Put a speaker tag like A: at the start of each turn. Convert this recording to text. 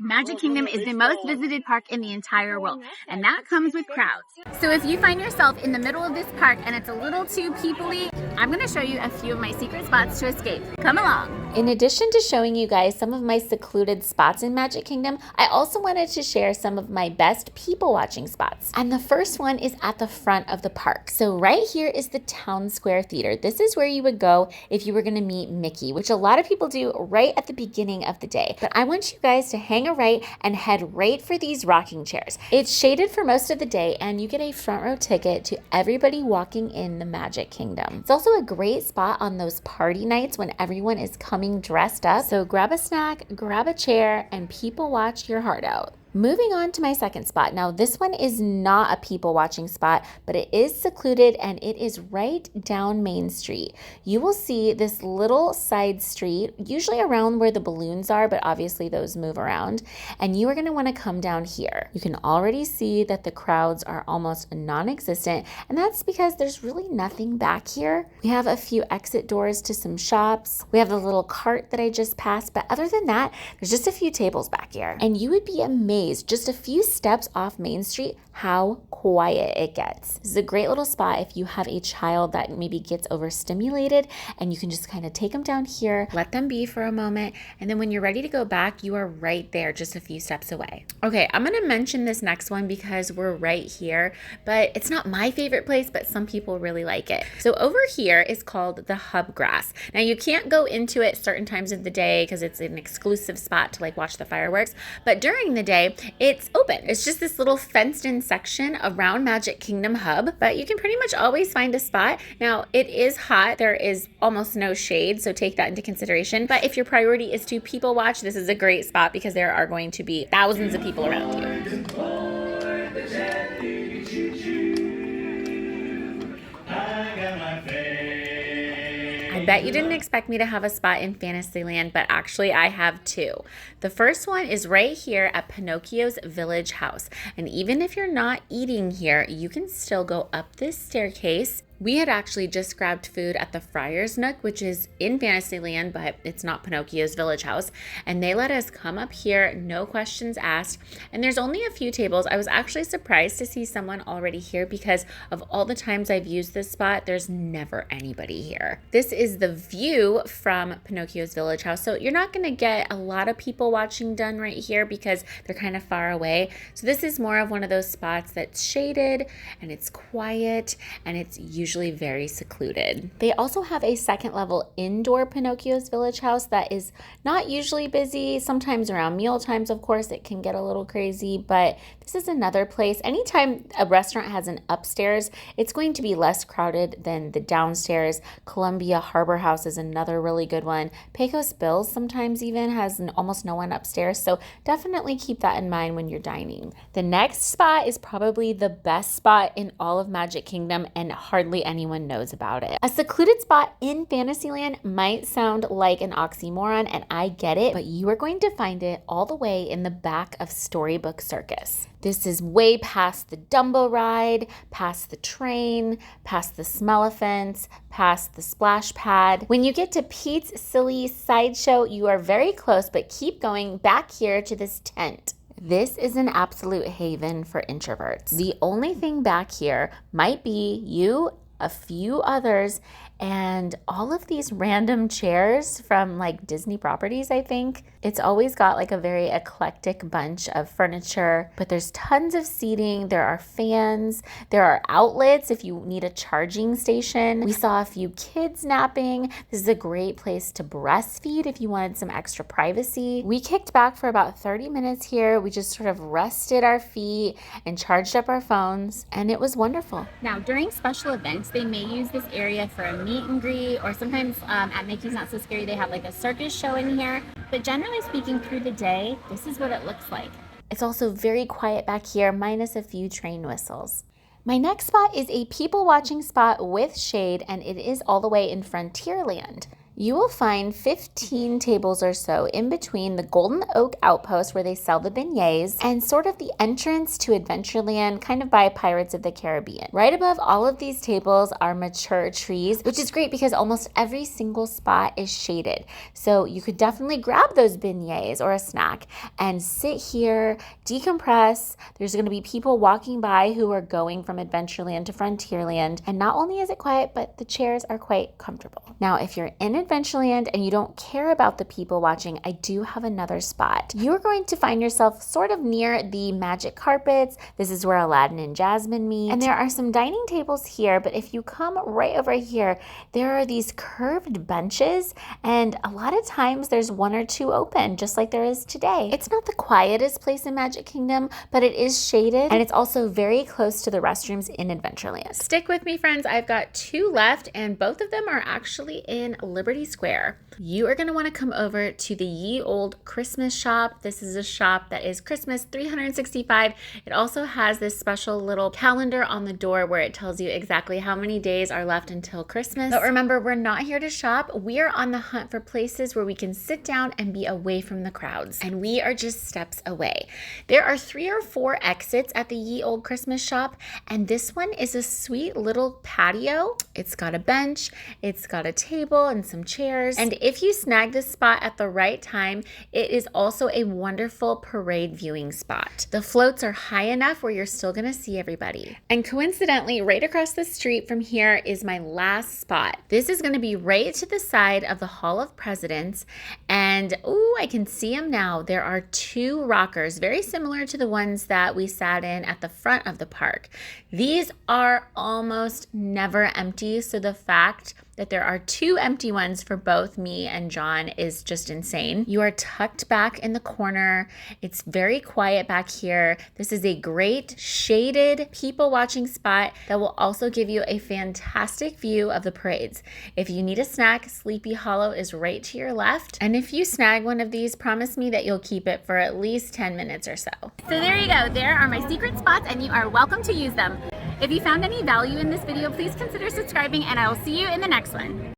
A: Magic Kingdom is the most visited park in the entire world, and that comes with crowds. So if you find yourself in the middle of this park and it's a little too people-y, I'm going to show you a few of my secret spots to escape. Come along.
B: In addition to showing you guys some of my secluded spots in Magic Kingdom, I also wanted to share some of my best people watching spots. And the first one is at the front of the park. So right here is the Town Square Theater. This is where you would go if you were going to meet Mickey, which a lot of people do right at the beginning of the day. But I want you guys to hang a right and head right for these rocking chairs. It's shaded for most of the day and you get a front row ticket to everybody walking in the Magic Kingdom. It's also a great spot on those party nights when everyone is coming dressed up. So grab a snack, grab a chair, and people watch your heart out. Moving on to my second spot. Now this one is not a people watching spot, but it is secluded and it is right down Main Street. You will see this little side street, usually around where the balloons are, but obviously those move around. And you are going to want to come down here. You can already see that the crowds are almost non-existent, and that's because there's really nothing back here. We have a few exit doors to some shops. We have the little cart that I just passed, but other than that, there's just a few tables back here. And you would be amazed just a few steps off Main Street how quiet it gets. This is a great little spot if you have a child that maybe gets overstimulated, and you can just kind of take them down here, let them be for a moment, and then when you're ready to go back, you are right there just a few steps away. Okay, I'm going to mention this next one because we're right here, but it's not my favorite place, but some people really like it. So over here is called the Hub Grass. Now you can't go into it certain times of the day because it's an exclusive spot to like watch the fireworks, but during the day it's open. It's just this little fenced in section around Magic Kingdom Hub, but you can pretty much always find a spot. Now it is hot. There is almost no shade, so take that into consideration. But if your priority is to people watch, this is a great spot because there are going to be thousands of people around you. I bet you didn't expect me to have a spot in Fantasyland, but actually I have two. The first one is right here at Pinocchio's Village House. And even if you're not eating here, you can still go up this staircase. We had actually just grabbed food at the Friar's Nook, which is in Fantasyland, but it's not Pinocchio's Village House. And they let us come up here, no questions asked. And there's only a few tables. I was actually surprised to see someone already here because of all the times I've used this spot, there's never anybody here. This is the view from Pinocchio's Village House. So you're not gonna get a lot of people watching done right here because they're kind of far away. So this is more of one of those spots that's shaded and it's quiet and it's usually very secluded. They also have a second level indoor Pinocchio's Village House that is not usually busy. Sometimes around meal times, of course, it can get a little crazy, but this is another place. Anytime a restaurant has an upstairs, it's going to be less crowded than the downstairs. Columbia Harbor House is another really good one. Pecos Bills sometimes even has almost no one upstairs, so definitely keep that in mind when you're dining. The next spot is probably the best spot in all of Magic Kingdom, and hardly anyone knows about it. A secluded spot in Fantasyland might sound like an oxymoron, and I get it, but you are going to find it all the way in the back of Storybook Circus. This is way past the Dumbo ride, past the train, past the Smellephants, past the splash pad. When you get to Pete's Silly Sideshow, you are very close, but keep going back here to this tent. This is an absolute haven for introverts. The only thing back here might be you, a few others, and all of these random chairs from like Disney properties, I think. It's always got like a very eclectic bunch of furniture, but there's tons of seating. There are fans. There are outlets if you need a charging station. We saw a few kids napping. This is a great place to breastfeed if you wanted some extra privacy. We kicked back for about 30 minutes here. We just sort of rested our feet and charged up our phones, and it was wonderful.
A: Now, during special events, they may use this area for a meet and greet, or sometimes at Mickey's Not So Scary, they have like a circus show in here. But generally speaking, through the day, this is what it looks like.
B: It's also very quiet back here, minus a few train whistles. My next spot is a people watching spot with shade, and it is all the way in Frontierland. You will find 15 tables or so in between the Golden Oak Outpost where they sell the beignets and sort of the entrance to Adventureland, kind of by Pirates of the Caribbean. Right above all of these tables are mature trees, which is great because almost every single spot is shaded. So you could definitely grab those beignets or a snack and sit here, decompress. There's going to be people walking by who are going from Adventureland to Frontierland. And not only is it quiet, but the chairs are quite comfortable. Now, if you're in Adventureland and you don't care about the people watching, I do have another spot. You're going to find yourself sort of near the magic carpets. This is where Aladdin and Jasmine meet. And there are some dining tables here, but if you come right over here, there are these curved benches, and a lot of times there's one or two open, just like there is today. It's not the quietest place in Magic Kingdom, but it is shaded, and it's also very close to the restrooms in Adventureland. Stick with me, friends. I've got two left, and both of them are actually in Liberty Square. You are going to want to come over to the Ye Old Christmas shop. This is a shop that is Christmas 365. It also has this special little calendar on the door where it tells you exactly how many days are left until Christmas. But remember, we're not here to shop. We are on the hunt for places where we can sit down and be away from the crowds. And we are just steps away. There are 3 or 4 exits at the Ye Old Christmas shop, and this one is a sweet little patio. It's got a bench, it's got a table and some chairs. And if you snag this spot at the right time, it is also a wonderful parade viewing spot. The floats are high enough where you're still gonna see everybody. And coincidentally, right across the street from here is my last spot. This is gonna be right to the side of the Hall of Presidents. And ooh, I can see them now. There are 2 rockers, very similar to the ones that we sat in at the front of the park. These are almost never empty, so the fact that there are 2 empty ones for both me and John is just insane. You are tucked back in the corner. It's very quiet back here. This is a great shaded people watching spot that will also give you a fantastic view of the parades. If you need a snack, Sleepy Hollow is right to your left. And if you snag one of these, promise me that you'll keep it for at least 10 minutes or so.
A: So there you go. There are my secret spots, and you are welcome to use them. If you found any value in this video, please consider subscribing, and I will see you in the next one.